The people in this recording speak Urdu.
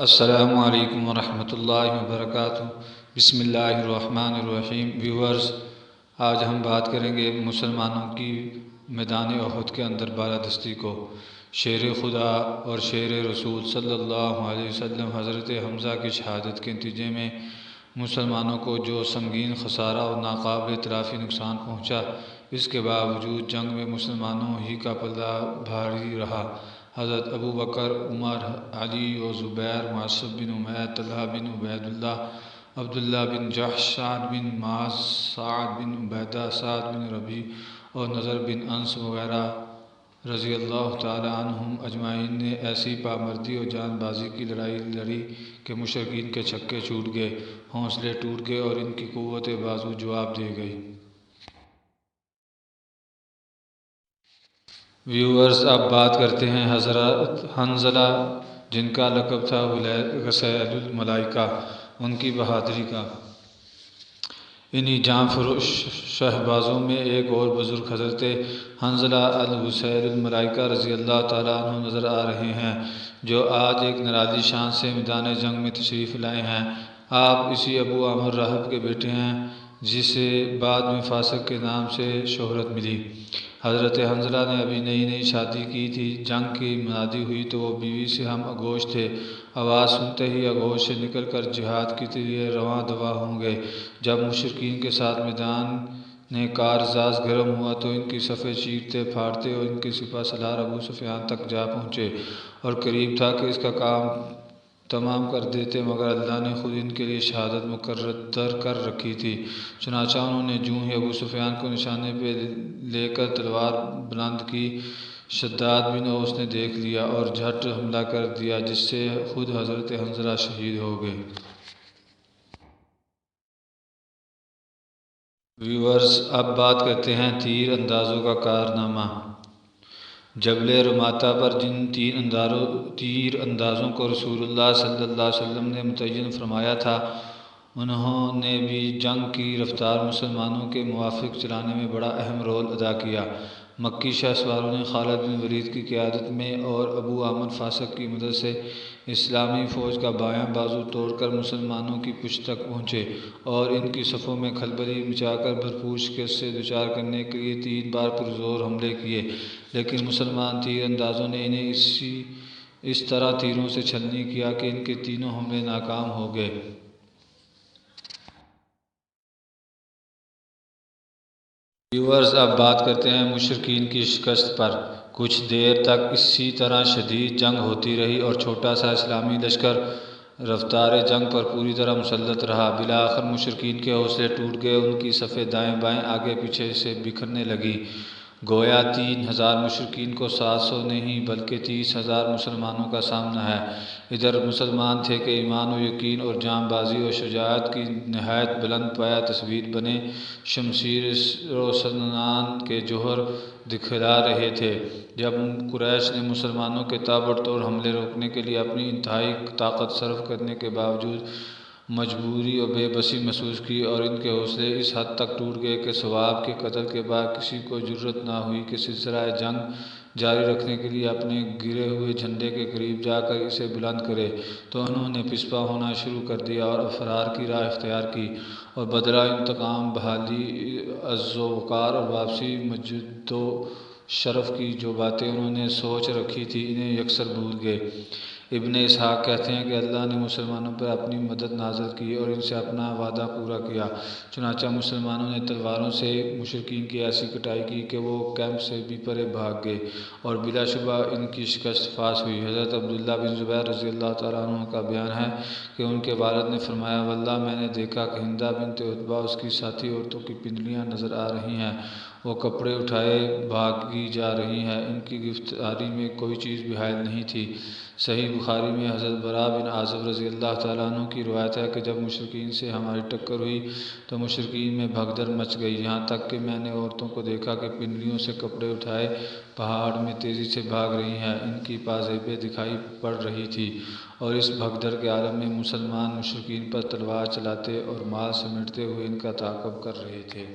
السلام علیکم ورحمۃ اللہ وبرکاتہ۔ بسم اللہ الرحمن الرحیم۔ ویورز، آج ہم بات کریں گے مسلمانوں کی میدان احد کے اندر بالادستی کو۔ شیر خدا اور شیر رسول صلی اللہ علیہ وسلم حضرت حمزہ کی شہادت کے نتیجے میں مسلمانوں کو جو سنگین خسارہ اور ناقابل تلافی نقصان پہنچا، اس کے باوجود جنگ میں مسلمانوں ہی کا پلہ بھاری رہا۔ حضرت ابو بکر، عمر، علی و زبیر، مصعب بن عمیر، طلحہ بن عبید اللہ، عبداللہ بن جحش، سعد بن معاذ، سعد بن عبیدہ، سعد بن ربیع اور نضر بن انس وغیرہ رضی اللہ تعالی عنہم اجمعین نے ایسی پامردی اور جان بازی کی لڑائی لڑی کہ مشرکین کے چھکے چھوٹ گئے، حوصلے ٹوٹ گئے اور ان کی قوت بازو جواب دے گئی۔ ویورز، اب بات کرتے ہیں حضرت حنظلہ جن کا لقب تھا غسیل الملائکہ، ان کی بہادری کا۔ انہی جاں فروش شہبازوں میں ایک اور بزرگ حضرت حنظلہ الغسیل الملائکہ رضی اللہ تعالیٰ عنہ نظر آ رہے ہیں، جو آج ایک نرالی شان سے میدان جنگ میں تشریف لائے ہیں۔ آپ اسی ابو عامر راہب کے بیٹے ہیں جسے بعد میں فاسق کے نام سے شہرت ملی۔ حضرت حنظلہ نے ابھی نئی شادی کی تھی۔ جنگ کی منادی ہوئی تو وہ بیوی سے ہم آغوش تھے۔ آواز سنتے ہی آغوش سے نکل کر جہاد کے لیے رواں دواں ہو گئے۔ جب مشرکین کے ساتھ میدان کارزاز گرم ہوا تو ان کی صفیں چیرتے پھاڑتے اور ان کے سپہ سالار ابو سفیان تک جا پہنچے اور قریب تھا کہ اس کا کام تمام کر دیتے، مگر اللہ نے خود ان کے لیے شہادت مقرر کر رکھی تھی۔ چنانچہ انہوں نے جوں ہی ابو سفیان کو نشانے پہ لے کر تلوار بلند کی، شداد بن اوس نے دیکھ لیا اور جھٹ حملہ کر دیا، جس سے خود حضرت حنظلہ شہید ہو گئے۔ ویورز، اب بات کرتے ہیں تیر اندازوں کا کارنامہ۔ جبل رماتہ پر جن تیر اندازوں کو رسول اللہ صلی اللہ علیہ وسلم نے متعین فرمایا تھا، انہوں نے بھی جنگ کی رفتار مسلمانوں کے موافق چلانے میں بڑا اہم رول ادا کیا۔ مکی شہ سواروں نے خالد بن ولید کی قیادت میں اور ابو عامر فاسق کی مدد سے اسلامی فوج کا بایاں بازو توڑ کر مسلمانوں کی پشت تک پہنچے اور ان کی صفوں میں کھلبلی مچا کر بھرپور شکست سے دوچار کرنے کے لیے 3 بار پرزور حملے کیے، لیکن مسلمان تیر اندازوں نے انہیں اس طرح تیروں سے چھلنی کیا کہ ان کے تینوں حملے ناکام ہو گئے۔ ویورز، اب بات کرتے ہیں مشرکین کی شکست پر۔ کچھ دیر تک اسی طرح شدید جنگ ہوتی رہی اور چھوٹا سا اسلامی لشکر رفتار جنگ پر پوری طرح مسلط رہا۔ بالآخر مشرکین کے حوصلے ٹوٹ گئے، ان کی صفیں دائیں بائیں آگے پیچھے سے بکھرنے لگیں۔ گویا 3000 مشرکین کو 700 نہیں بلکہ 30,000 مسلمانوں کا سامنا ہے۔ ادھر مسلمان تھے کہ ایمان و یقین اور جاں بازی و شجاعت کی نہایت بلند پایہ تصویر بنے شمشیر و سنان کے جوہر دکھلا رہے تھے۔ جب قریش نے مسلمانوں کے تابڑ توڑ حملے روکنے کے لیے اپنی انتہائی طاقت صرف کرنے کے باوجود مجبوری اور بے بسی محسوس کی اور ان کے حوصلے اس حد تک ٹوٹ گئے کہ ثواب کے قتل کے بعد کسی کو جرأت نہ ہوئی کہ سلسلہ جنگ جاری رکھنے کے لیے اپنے گرے ہوئے جھنڈے کے قریب جا کر اسے بلند کرے، تو انہوں نے پسپا ہونا شروع کر دیا اور فرار کی راہ اختیار کی اور بدلہ انتقام، بحالی عز و وقار اور واپسی مجد و شرف کی جو باتیں انہوں نے سوچ رکھی تھی انہیں یکسر بھول گئے۔ ابن اسحاق کہتے ہیں کہ اللہ نے مسلمانوں پر اپنی مدد نازل کی اور ان سے اپنا وعدہ پورا کیا، چنانچہ مسلمانوں نے تلواروں سے مشرکین کی ایسی کٹائی کی کہ وہ کیمپ سے بھی پرے بھاگ گئے اور بلا شبہ ان کی شکست فاش ہوئی۔ حضرت عبداللہ بن زبیر رضی اللہ تعالیٰ عنہ کا بیان ہے کہ ان کے والد نے فرمایا، واللہ میں نے دیکھا کہ ہندہ بنت عتبہ اس کی ساتھی عورتوں کی پنڈلیاں نظر آ رہی ہیں، وہ کپڑے اٹھائے بھاگی جا رہی ہیں، ان کی گرفتاری میں کوئی چیز بھی حائل نہیں تھی۔ صحیح بخاری میں حضرت براء بن عازب رضی اللہ تعالیٰ عنہ کی روایت ہے کہ جب مشرکین سے ہماری ٹکر ہوئی تو مشرکین میں بھگدڑ مچ گئی، یہاں تک کہ میں نے عورتوں کو دیکھا کہ پنڈلیوں سے کپڑے اٹھائے پہاڑ میں تیزی سے بھاگ رہی ہیں، ان کی پازیبیں دکھائی پڑ رہی تھی اور اس بھگدڑ کے عالم میں مسلمان مشرکین پر تلوار چلاتے اور مال سمیٹتے ہوئے ان کا تعاقب کر رہے تھے۔